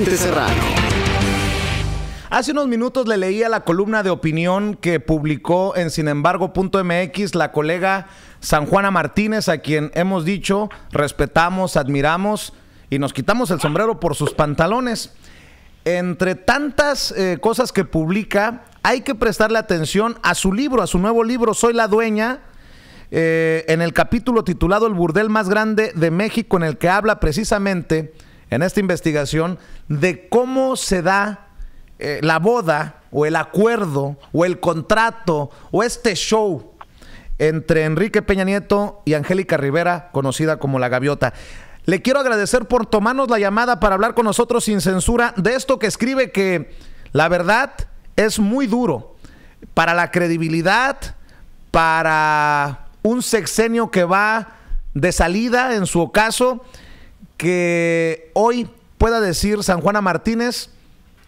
Vicente Serrano. Hace unos minutos le leía la columna de opinión que publicó en sinembargo.mx la colega San Juana Martínez, a quien hemos dicho, respetamos, admiramos y nos quitamos el sombrero por sus pantalones. Entre tantas cosas que publica, hay que prestarle atención a su libro, a su nuevo libro, Soy la Dueña, en el capítulo titulado El burdel más grande de México, en el que habla precisamente, en esta investigación, de cómo se da la boda o el acuerdo o el contrato o este show entre Enrique Peña Nieto y Angélica Rivera, conocida como La Gaviota. Le quiero agradecer por tomarnos la llamada para hablar con nosotros sin censura de esto que escribe, que la verdad es muy duro para la credibilidad, para un sexenio que va de salida en su ocaso, que hoy pueda decir San Juana Martínez: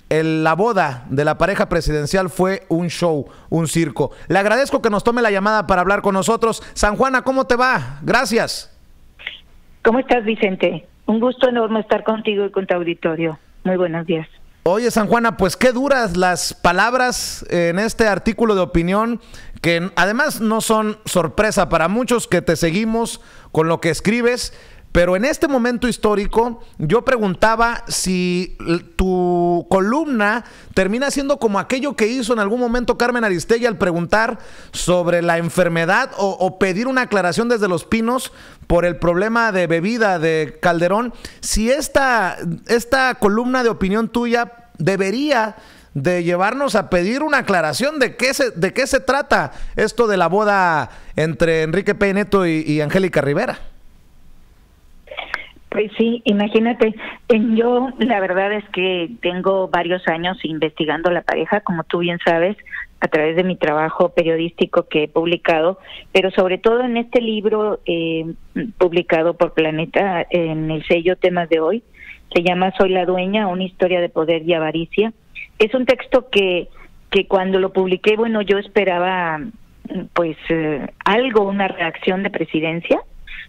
la boda de la pareja presidencial fue un show, un circo. Le agradezco que nos tome la llamada para hablar con nosotros. San Juana, ¿cómo te va? Gracias. ¿Cómo estás, Vicente? Un gusto enorme estar contigo y con tu auditorio. Muy buenos días. Oye, San Juana, pues qué duras las palabras en este artículo de opinión, que además no son sorpresa para muchos que te seguimos con lo que escribes. Pero en este momento histórico, yo preguntaba si tu columna termina siendo como aquello que hizo en algún momento Carmen Aristegui al preguntar sobre la enfermedad o pedir una aclaración desde Los Pinos por el problema de bebida de Calderón. Si esta columna de opinión tuya debería de llevarnos a pedir una aclaración de qué se trata esto de la boda entre Enrique Peña Nieto y Angélica Rivera. Pues sí, imagínate, yo la verdad es que tengo varios años investigando la pareja, como tú bien sabes, a través de mi trabajo periodístico que he publicado, pero sobre todo en este libro publicado por Planeta en el sello Temas de Hoy, se llama Soy la Dueña, una historia de poder y avaricia. Es un texto que cuando lo publiqué, bueno, yo esperaba pues algo, una reacción de presidencia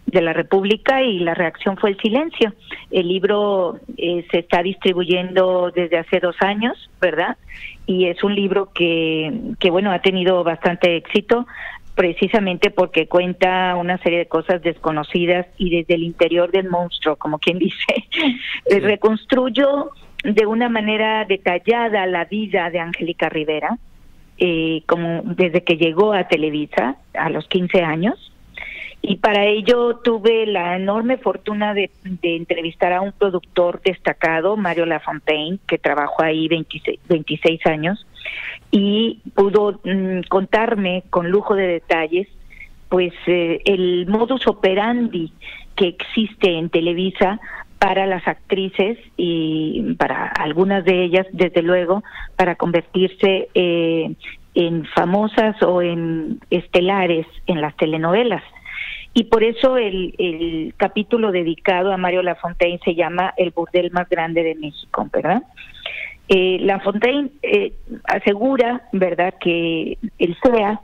de la República, y la reacción fue el silencio. El libro se está distribuyendo desde hace 2 años, ¿verdad? Y es un libro que bueno, ha tenido bastante éxito, precisamente porque cuenta una serie de cosas desconocidas y desde el interior del monstruo, como quien dice. Sí. Reconstruyo de una manera detallada la vida de Angélica Rivera, como desde que llegó a Televisa a los 15 años. Y para ello tuve la enorme fortuna de entrevistar a un productor destacado, Mario Lafontaine, que trabajó ahí 26 años, y pudo contarme con lujo de detalles pues el modus operandi que existe en Televisa para las actrices, y para algunas de ellas, desde luego, para convertirse en famosas o en estelares en las telenovelas. Y por eso el capítulo dedicado a Mario Lafontaine se llama El burdel más grande de México, ¿verdad? Lafontaine asegura, ¿verdad?, que el CEA,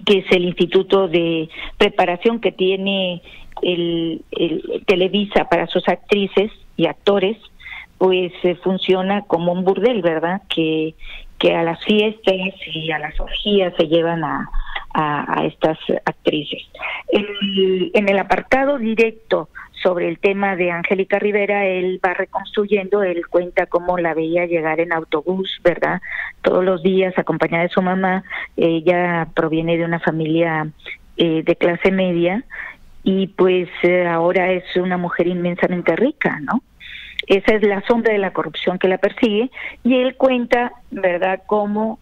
que es el instituto de preparación que tiene el Televisa para sus actrices y actores, pues funciona como un burdel, ¿verdad?, que a las fiestas y a las orgías se llevan a estas actrices. En el apartado directo sobre el tema de Angélica Rivera, él va reconstruyendo, él cuenta cómo la veía llegar en autobús, ¿verdad?, todos los días acompañada de su mamá. Ella proviene de una familia de clase media, y pues ahora es una mujer inmensamente rica, ¿no? Esa es la sombra de la corrupción que la persigue, y él cuenta, ¿verdad?, cómo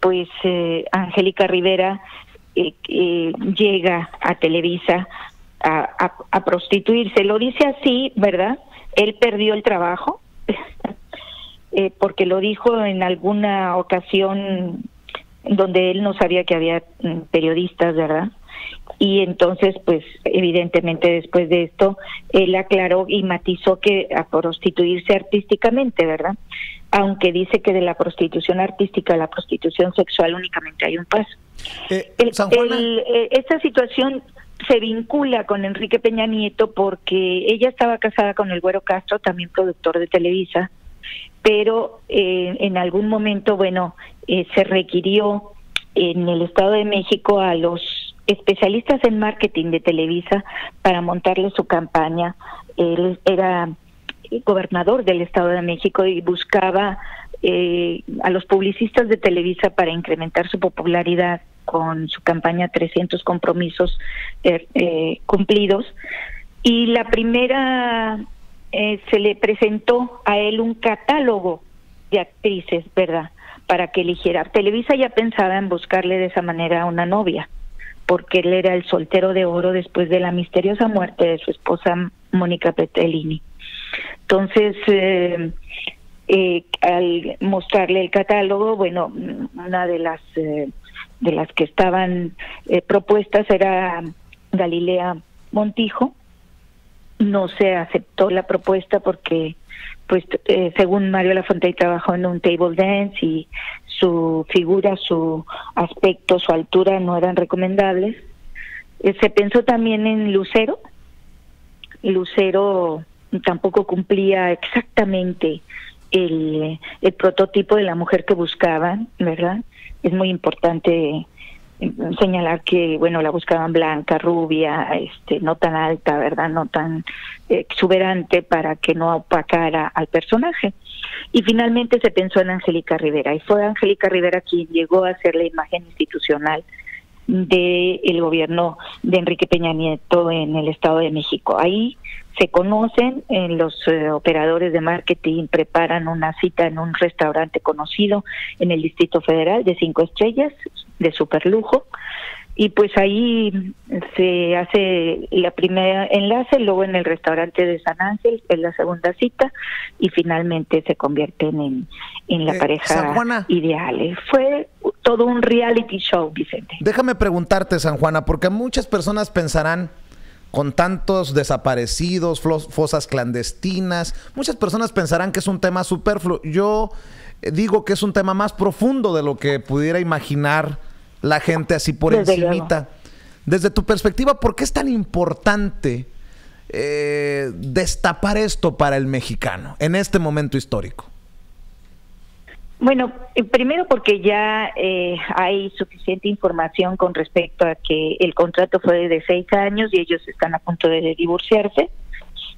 pues Angélica Rivera llega a Televisa a prostituirse. Lo dice así, ¿verdad? Él perdió el trabajo, porque lo dijo en alguna ocasión donde él no sabía que había periodistas, ¿verdad? Y entonces, pues, evidentemente después de esto, él aclaró y matizó que a prostituirse artísticamente, ¿verdad? Aunque dice que de la prostitución artística a la prostitución sexual únicamente hay un paso. Esta situación se vincula con Enrique Peña Nieto porque ella estaba casada con el Güero Castro, también productor de Televisa, pero en algún momento, bueno, se requirió en el Estado de México a los especialistas en marketing de Televisa para montarle su campaña. Él era gobernador del Estado de México y buscaba a los publicistas de Televisa para incrementar su popularidad con su campaña 300 compromisos cumplidos. Y la primera, se le presentó a él un catálogo de actrices, ¿verdad?, para que eligiera. Televisa ya pensaba en buscarle de esa manera una novia, porque él era el soltero de oro después de la misteriosa muerte de su esposa Mónica Petrellini. Entonces, al mostrarle el catálogo, bueno, una de las que estaban propuestas era Galilea Montijo. No se aceptó la propuesta porque, pues, según Mario Lafontaine, trabajó en un table dance y su figura, su aspecto, su altura no eran recomendables. Se pensó también en Lucero. Lucero tampoco cumplía exactamente el prototipo de la mujer que buscaban, ¿verdad? Es muy importante señalar que, bueno, la buscaban blanca, rubia, no tan alta, ¿verdad?, no tan exuberante para que no opacara al personaje. Y finalmente se pensó en Angélica Rivera, y fue Angélica Rivera quien llegó a ser la imagen institucional del gobierno de Enrique Peña Nieto en el Estado de México. Ahí se conocen, los operadores de marketing preparan una cita en un restaurante conocido en el Distrito Federal de 5 estrellas, de superlujo, y pues ahí se hace la primera enlace, luego en el restaurante de San Ángel es la segunda cita, y finalmente se convierten en la pareja ideal. Fue todo un reality show, Vicente. Déjame preguntarte, San Juana, porque muchas personas pensarán, con tantos desaparecidos, fosas clandestinas, muchas personas pensarán que es un tema superfluo. Yo digo que es un tema más profundo de lo que pudiera imaginar la gente así por encimita. Desde tu perspectiva, ¿por qué es tan importante destapar esto para el mexicano en este momento histórico? Bueno, primero porque ya hay suficiente información con respecto a que el contrato fue de 6 años y ellos están a punto de divorciarse.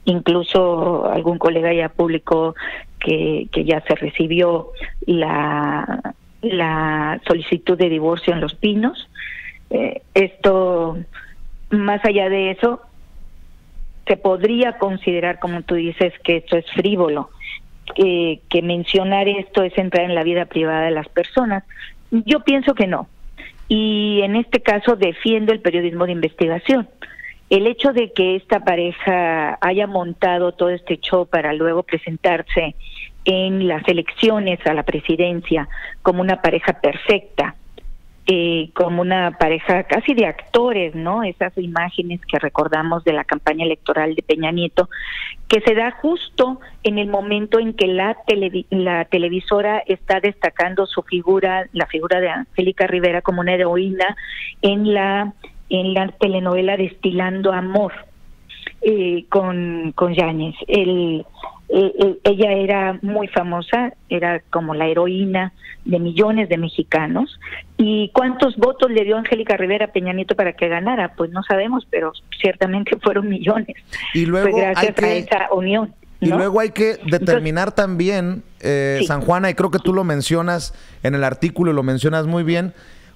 Incluso algún colega ya publicó que ya se recibió la solicitud de divorcio en Los Pinos. Esto, más allá de eso, se podría considerar, como tú dices, que esto es frívolo. Que mencionar esto es entrar en la vida privada de las personas. Yo pienso que no. Y en este caso defiendo el periodismo de investigación. El hecho de que esta pareja haya montado todo este show para luego presentarse en las elecciones a la presidencia como una pareja perfecta, como una pareja casi de actores, ¿no? Esas imágenes que recordamos de la campaña electoral de Peña Nieto, que se da justo en el momento en que la televisora está destacando su figura, la figura de Angélica Rivera como una heroína en la telenovela Destilando Amor, con Yáñez. Ella era muy famosa, era como la heroína de millones de mexicanos. ¿Y cuántos votos le dio Angélica Rivera a Peña Nieto para que ganara? Pues no sabemos, pero ciertamente fueron millones. Y luego fue gracias a esa unión, ¿no? Y luego hay que determinar también, sí, San Juana, y creo que tú lo mencionas en el artículo y lo mencionas muy bien,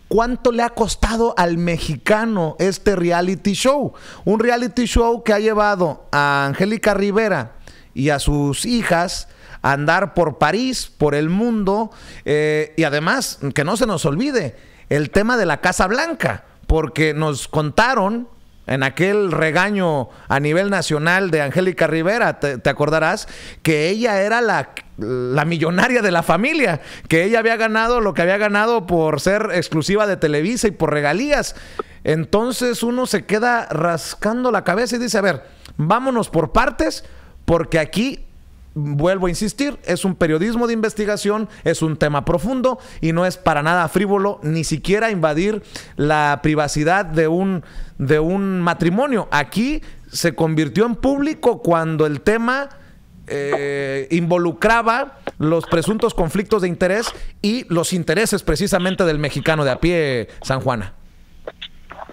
¿cuánto le ha costado al mexicano este reality show? Un reality show que ha llevado a Angélica Rivera y a sus hijas a andar por París, por el mundo, y además, que no se nos olvide, el tema de la Casa Blanca, porque nos contaron en aquel regaño a nivel nacional de Angélica Rivera, te acordarás, que ella era la millonaria de la familia, que ella había ganado lo que había ganado por ser exclusiva de Televisa y por regalías. Entonces uno se queda rascando la cabeza y dice, a ver, vámonos por partes, porque aquí, vuelvo a insistir, es un periodismo de investigación, es un tema profundo y no es para nada frívolo, ni siquiera invadir la privacidad de un matrimonio. Aquí se convirtió en público cuando el tema involucraba los presuntos conflictos de interés y los intereses precisamente del mexicano de a pie, San Juana.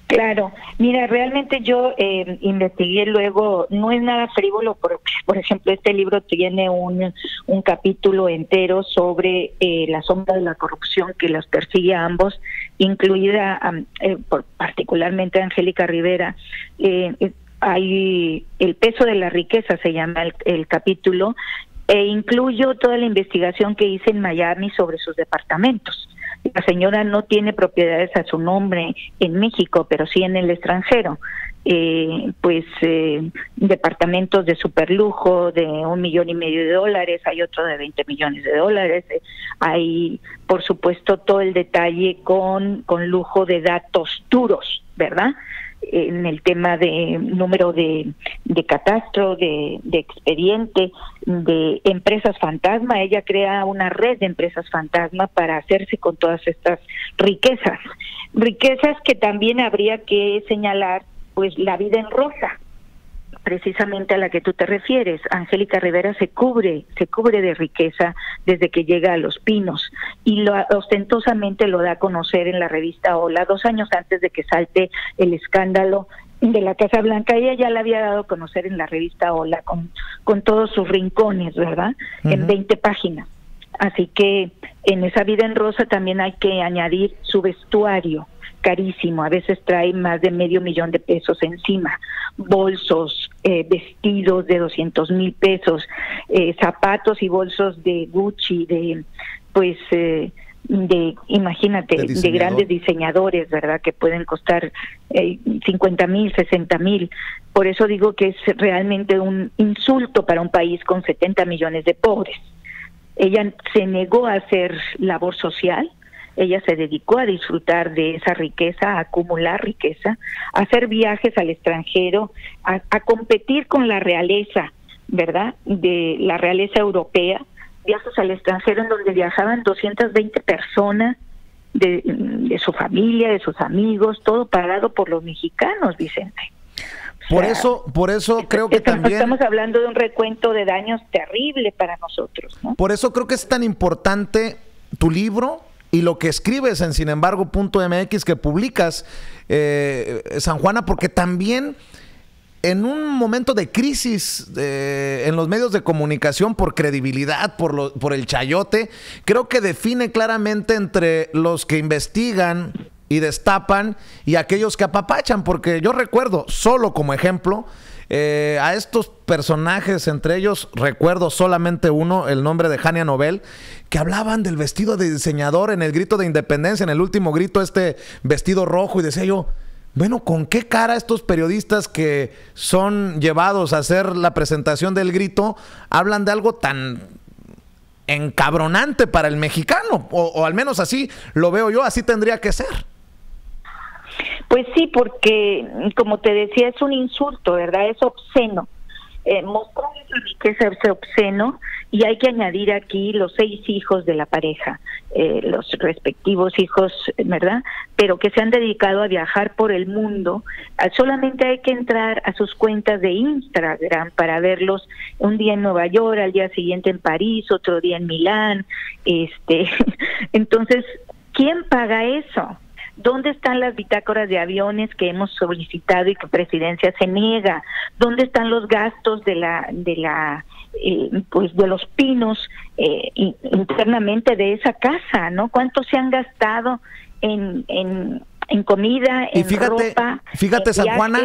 Claro, mira, realmente yo investigué luego, no es nada frívolo, por ejemplo, este libro tiene un capítulo entero sobre la sombra de la corrupción que los persigue a ambos, incluida particularmente a Angélica Rivera. Hay el peso de la riqueza, se llama el capítulo, e incluyo toda la investigación que hice en Miami sobre sus departamentos. La señora no tiene propiedades a su nombre en México, pero sí en el extranjero. Departamentos de superlujo de $1,5 millones, hay otro de $20 millones. Hay, por supuesto, todo el detalle con lujo de datos duros, ¿verdad? En el tema de número de catastro, de expediente, de empresas fantasma. Ella crea una red de empresas fantasma para hacerse con todas estas riquezas que también habría que señalar, pues la vida en rosa, precisamente a la que tú te refieres. Angélica Rivera se cubre de riqueza desde que llega a Los Pinos y ostentosamente lo da a conocer en la revista Hola 2 años antes de que salte el escándalo de la Casa Blanca. Ella ya la había dado a conocer en la revista Hola con todos sus rincones, ¿verdad? Uh-huh. En 20 páginas. Así que en esa vida en rosa también hay que añadir su vestuario carísimo, a veces trae más de $500,000 encima, bolsos, vestidos de $200,000, zapatos y bolsos de Gucci, imagínate, de grandes diseñadores, ¿verdad? Que pueden costar 50,000, 60,000. Por eso digo que es realmente un insulto para un país con 70 millones de pobres. Ella se negó a hacer labor social. Ella se dedicó a disfrutar de esa riqueza, a acumular riqueza, a hacer viajes al extranjero, a competir con la realeza, ¿verdad? De la realeza europea, viajes al extranjero en donde viajaban 220 personas de su familia, de sus amigos, todo pagado por los mexicanos, Vicente. Por eso creo que también... Estamos hablando de un recuento de daños terrible para nosotros, ¿no? Por eso creo que es tan importante tu libro y lo que escribes en sinembargo.mx, que publicas, San Juana, porque también en un momento de crisis en los medios de comunicación por credibilidad, por el chayote, creo que define claramente entre los que investigan y destapan y aquellos que apapachan, porque yo recuerdo, solo como ejemplo, a estos personajes, entre ellos recuerdo solamente uno, el nombre de Jania Nobel, que hablaban del vestido de diseñador en el grito de independencia, en el último grito, este vestido rojo, y decía yo, bueno, ¿con qué cara estos periodistas que son llevados a hacer la presentación del grito hablan de algo tan encabronante para el mexicano? O al menos así lo veo yo, así tendría que ser. Pues sí, porque como te decía, es un insulto, ¿verdad? Es obsceno. Mostrar esa riqueza es obsceno, y hay que añadir aquí los 6 hijos de la pareja, los respectivos hijos, ¿verdad? Pero que se han dedicado a viajar por el mundo. Solamente hay que entrar a sus cuentas de Instagram para verlos un día en Nueva York, al día siguiente en París, otro día en Milán. Entonces, ¿quién paga eso? ¿Dónde están las bitácoras de aviones que hemos solicitado y que Presidencia se niega? ¿Dónde están los gastos de los Pinos internamente de esa casa, ¿no? ¿Cuánto se han gastado en comida, en ropa? Fíjate, San Juana,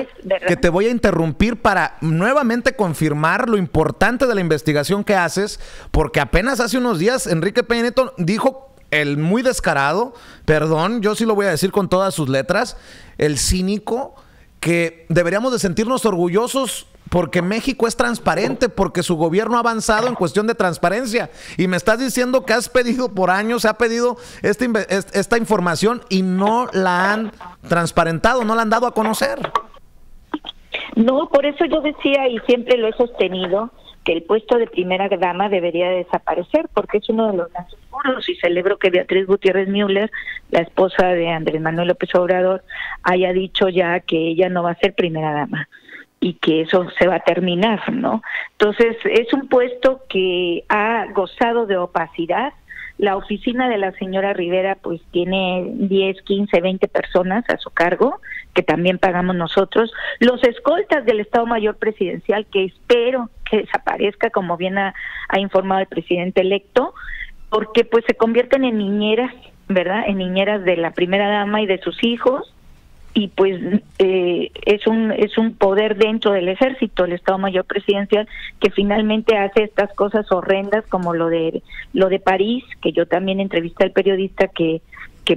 que te voy a interrumpir para nuevamente confirmar lo importante de la investigación que haces, porque apenas hace unos días Enrique Peña Nieto dijo, el muy descarado, perdón, yo sí lo voy a decir con todas sus letras, el cínico, que deberíamos de sentirnos orgullosos porque México es transparente, porque su gobierno ha avanzado en cuestión de transparencia. Y me estás diciendo que has pedido por años, se ha pedido esta información y no la han transparentado, no la han dado a conocer. No, por eso yo decía, y siempre lo he sostenido, que el puesto de primera dama debería desaparecer, porque es uno de los más oscuros, y celebro que Beatriz Gutiérrez Müller, la esposa de Andrés Manuel López Obrador, haya dicho ya que ella no va a ser primera dama. y que eso se va a terminar, ¿no? Entonces, es un puesto que ha gozado de opacidad. La oficina de la señora Rivera pues tiene 10, 15, 20 personas a su cargo, que también pagamos nosotros. Los escoltas del Estado Mayor Presidencial, que espero que desaparezca, como bien ha informado el presidente electo, porque pues se convierten en niñeras, ¿verdad? En niñeras de la primera dama y de sus hijos, y pues es un poder dentro del ejército, el Estado Mayor Presidencial, que finalmente hace estas cosas horrendas como lo de París, que yo también entrevisté al periodista que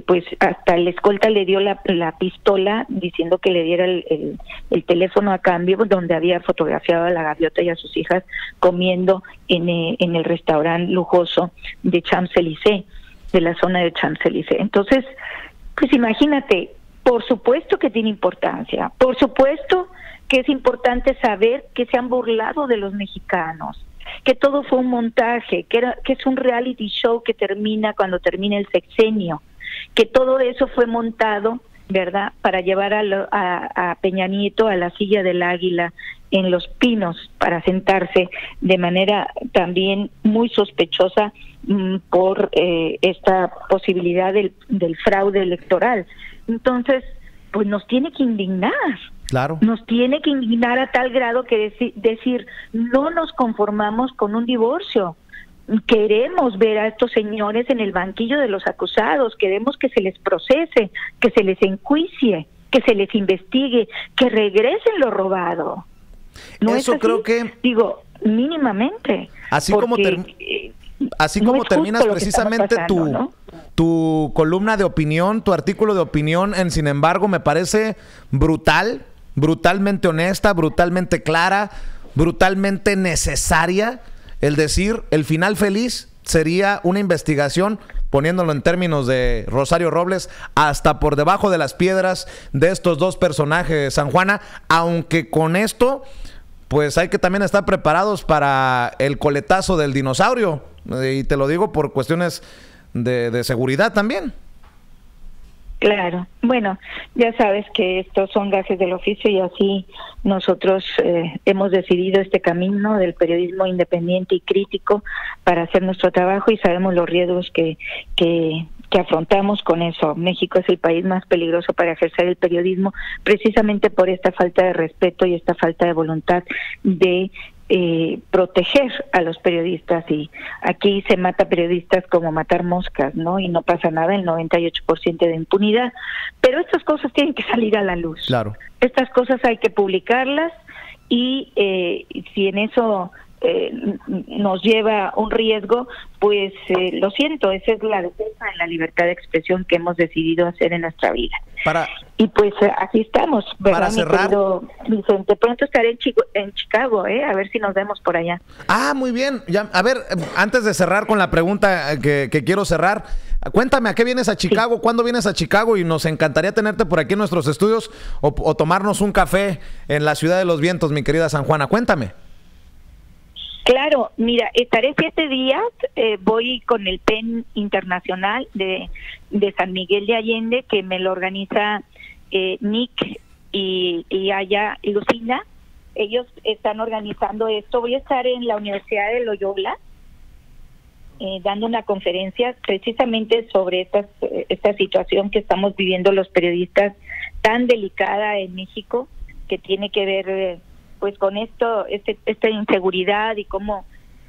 pues hasta el escolta le dio la pistola diciendo que le diera el teléfono a cambio, donde había fotografiado a la gaviota y a sus hijas comiendo en el restaurante lujoso de Champs-Élysées, de la zona de Champs-Élysées. Entonces, pues imagínate, por supuesto que tiene importancia, por supuesto que es importante saber que se han burlado de los mexicanos, que todo fue un montaje, que es un reality show que termina cuando termine el sexenio, que todo eso fue montado, ¿verdad?, para llevar a Peña Nieto a la silla del Águila en Los Pinos, para sentarse de manera también muy sospechosa por esta posibilidad del fraude electoral. Entonces, pues nos tiene que indignar. Claro. Nos tiene que indignar a tal grado que decir, no nos conformamos con un divorcio. Queremos ver a estos señores en el banquillo de los acusados, queremos que se les procese, que se les enjuicie, que se les investigue, que regresen lo robado. ¿No Eso es así? creo que... Digo, mínimamente. Así porque, como terminas precisamente pasando, ¿no? tu columna de opinión, tu artículo de opinión en Sin Embargo, me parece brutal, brutalmente honesta, brutalmente clara, brutalmente necesaria. El decir, el final feliz sería una investigación, poniéndolo en términos de Rosario Robles, hasta por debajo de las piedras de estos dos personajes, San Juana, aunque con esto, pues hay que también estar preparados para el coletazo del dinosaurio, y te lo digo por cuestiones de seguridad también. Claro, bueno, ya sabes que estos son gajes del oficio y así nosotros hemos decidido este camino del periodismo independiente y crítico para hacer nuestro trabajo y sabemos los riesgos que afrontamos con eso. México es el país más peligroso para ejercer el periodismo precisamente por esta falta de respeto y esta falta de voluntad de proteger a los periodistas, y aquí se mata periodistas como matar moscas, ¿no? Y no pasa nada, el 98% de impunidad, pero estas cosas tienen que salir a la luz. Claro. Estas cosas hay que publicarlas y si en eso nos lleva un riesgo, pues lo siento, esa es la defensa de la libertad de expresión que hemos decidido hacer en nuestra vida. Y pues así estamos, ¿verdad, para cerrar, mi querido Vicente? Pronto estaré en Chicago, a ver si nos vemos por allá. Ah, muy bien. Ya, a ver, antes de cerrar con la pregunta que quiero cerrar, cuéntame, ¿a qué vienes a Chicago? Sí. ¿Cuándo vienes a Chicago? Y nos encantaría tenerte por aquí en nuestros estudios o tomarnos un café en la Ciudad de los Vientos, mi querida San Juana. Cuéntame. Claro, mira, estaré 7 días, voy con el PEN Internacional de San Miguel de Allende, que me lo organiza Nick y Aya y Lucinda. Ellos están organizando esto. Voy a estar en la Universidad de Loyola dando una conferencia precisamente sobre esta situación que estamos viviendo los periodistas, tan delicada en México, que tiene que ver pues con esta inseguridad y cómo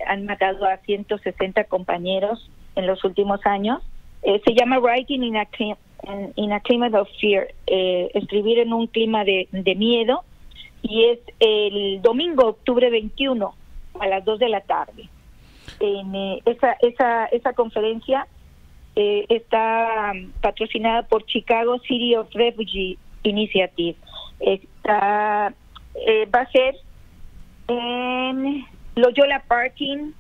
han matado a 160 compañeros en los últimos años. Se llama Writing in a Climate of Fear, escribir en un clima de miedo, y es el domingo, octubre 21, a las 2 de la tarde. Esa conferencia está patrocinada por Chicago City of Refugee Initiative. Va a ser en Loyola Parking,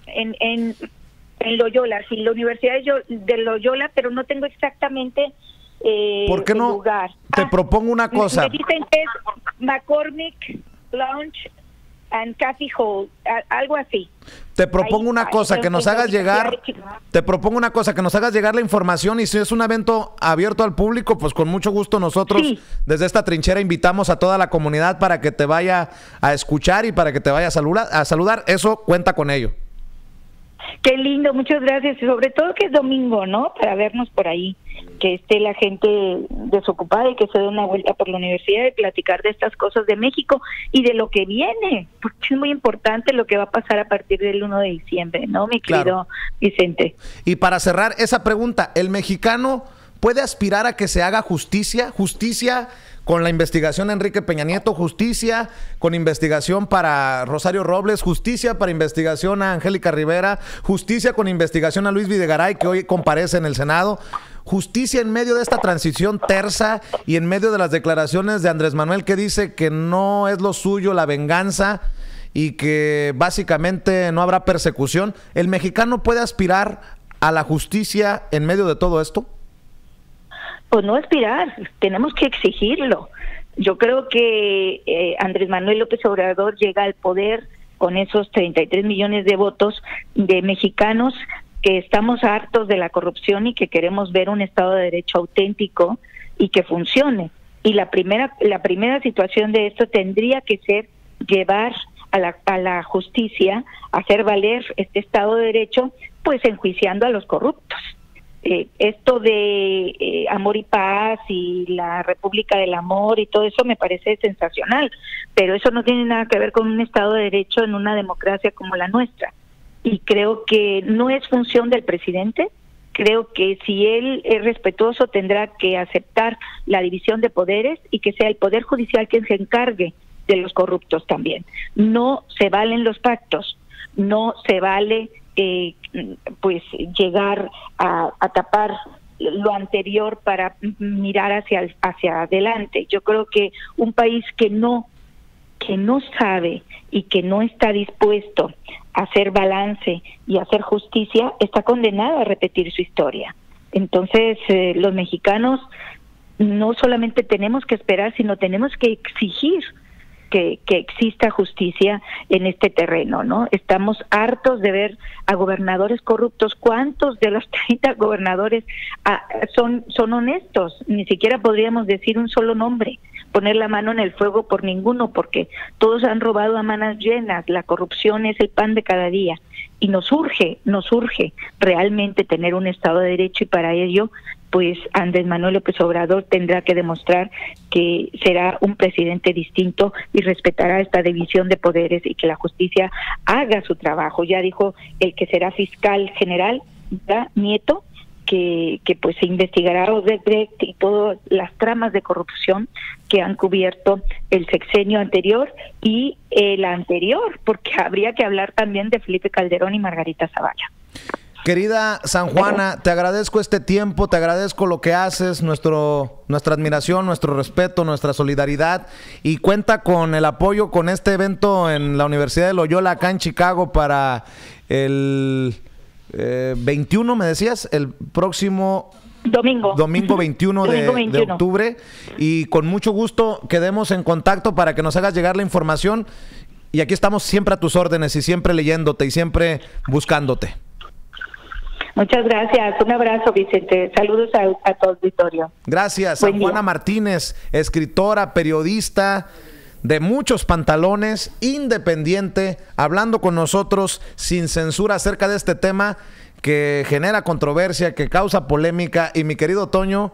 en Loyola, sí, la Universidad de Loyola, pero no tengo exactamente ¿por qué el no? lugar. Te propongo una cosa. Me dicen que es McCormick Lounge and Kathy Holt, algo así. Te propongo una cosa, que nos hagas llegar, la información, y si es un evento abierto al público, pues con mucho gusto nosotros desde esta trinchera invitamos a toda la comunidad para que te vaya a escuchar y para que te vaya a saludar. Eso cuenta con ello. Qué lindo, muchas gracias. Y sobre todo que es domingo, ¿no? Para vernos por ahí, que esté la gente desocupada y que se dé una vuelta por la universidad y platicar de estas cosas de México y de lo que viene, porque es muy importante lo que va a pasar a partir del 1 de diciembre, ¿no, mi querido Vicente? Y para cerrar esa pregunta, ¿el mexicano puede aspirar a que se haga justicia? ¿Justicia con la investigación de Enrique Peña Nieto, justicia con investigación para Rosario Robles, justicia para investigación a Angélica Rivera, justicia con investigación a Luis Videgaray, que hoy comparece en el Senado, justicia en medio de esta transición tersa y en medio de las declaraciones de Andrés Manuel, que dice que no es lo suyo la venganza y que básicamente no habrá persecución? ¿El mexicano puede aspirar a la justicia en medio de todo esto? Pues no aspirar, tenemos que exigirlo. Yo creo que Andrés Manuel López Obrador llega al poder con esos 33 millones de votos de mexicanos que estamos hartos de la corrupción y que queremos ver un Estado de Derecho auténtico y que funcione. Y la primera situación de esto tendría que ser llevar a la justicia a hacer valer este Estado de Derecho, pues enjuiciando a los corruptos. Esto de amor y paz y la República del Amor y todo eso me parece sensacional, pero eso no tiene nada que ver con un Estado de Derecho en una democracia como la nuestra. Y creo que no es función del presidente. Creo que si él es respetuoso tendrá que aceptar la división de poderes y que sea el Poder Judicial quien se encargue de los corruptos también. No se valen los pactos, no se vale pues llegar a tapar lo anterior para mirar hacia adelante. Yo creo que un país que no sabe y que no está dispuesto a hacer balance y a hacer justicia está condenado a repetir su historia. Entonces, los mexicanos no solamente tenemos que esperar, sino tenemos que exigir que exista justicia en este terreno, ¿no? Estamos hartos de ver a gobernadores corruptos. ¿Cuántos de los 30 gobernadores son honestos? Ni siquiera podríamos decir un solo nombre, poner la mano en el fuego por ninguno, porque todos han robado a manos llenas. La corrupción es el pan de cada día y nos urge realmente tener un Estado de Derecho, y para ello pues Andrés Manuel López Obrador tendrá que demostrar que será un presidente distinto y respetará esta división de poderes y que la justicia haga su trabajo. Ya dijo el que será fiscal general, ¿verdad? Nieto, que pues se investigará Odebrecht y todas las tramas de corrupción que han cubierto el sexenio anterior y el anterior, porque habría que hablar también de Felipe Calderón y Margarita Zavala. Querida San Juana, te agradezco este tiempo, te agradezco lo que haces, nuestra admiración, nuestro respeto, nuestra solidaridad, y cuenta con el apoyo con este evento en la Universidad de Loyola acá en Chicago para el 21, me decías, el próximo domingo 21 de octubre, y con mucho gusto quedemos en contacto para que nos hagas llegar la información, y aquí estamos siempre a tus órdenes y siempre leyéndote y siempre buscándote. Muchas gracias. Un abrazo, Vicente. Saludos a tu auditorio. Gracias. San Juana Martínez, escritora, periodista de muchos pantalones, independiente, hablando con nosotros sin censura acerca de este tema que genera controversia, que causa polémica. Y mi querido Toño,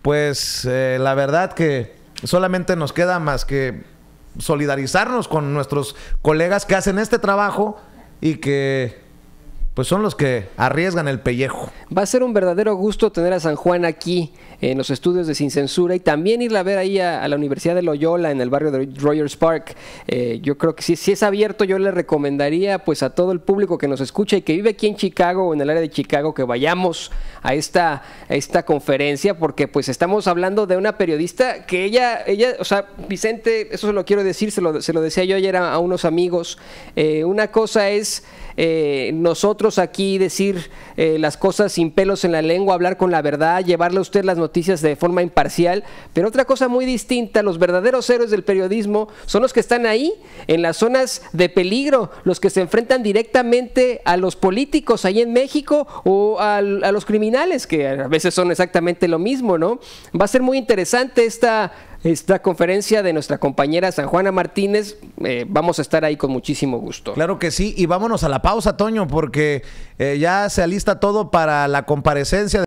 pues la verdad que solamente nos queda más que solidarizarnos con nuestros colegas que hacen este trabajo y que pues son los que arriesgan el pellejo. Va a ser un verdadero gusto tener a San Juan aquí en los estudios de Sin Censura, y también irla a ver ahí a la Universidad de Loyola en el barrio de Rogers Park. Yo creo que si es abierto, yo le recomendaría pues a todo el público que nos escucha y que vive aquí en Chicago o en el área de Chicago que vayamos a esta conferencia, porque pues estamos hablando de una periodista que ella, o sea, Vicente, eso se lo quiero decir, se lo decía yo ayer a unos amigos. Una cosa es nosotros aquí decir las cosas sin pelos en la lengua, hablar con la verdad, llevarle a usted las noticias de forma imparcial, pero otra cosa muy distinta, los verdaderos héroes del periodismo son los que están ahí, en las zonas de peligro, los que se enfrentan directamente a los políticos ahí en México o a los criminales, que a veces son exactamente lo mismo, ¿no? Va a ser muy interesante esta conferencia de nuestra compañera San Juana Martínez. Vamos a estar ahí con muchísimo gusto. Claro que sí, y vámonos a la pausa, Toño, porque ya se alista todo para la comparecencia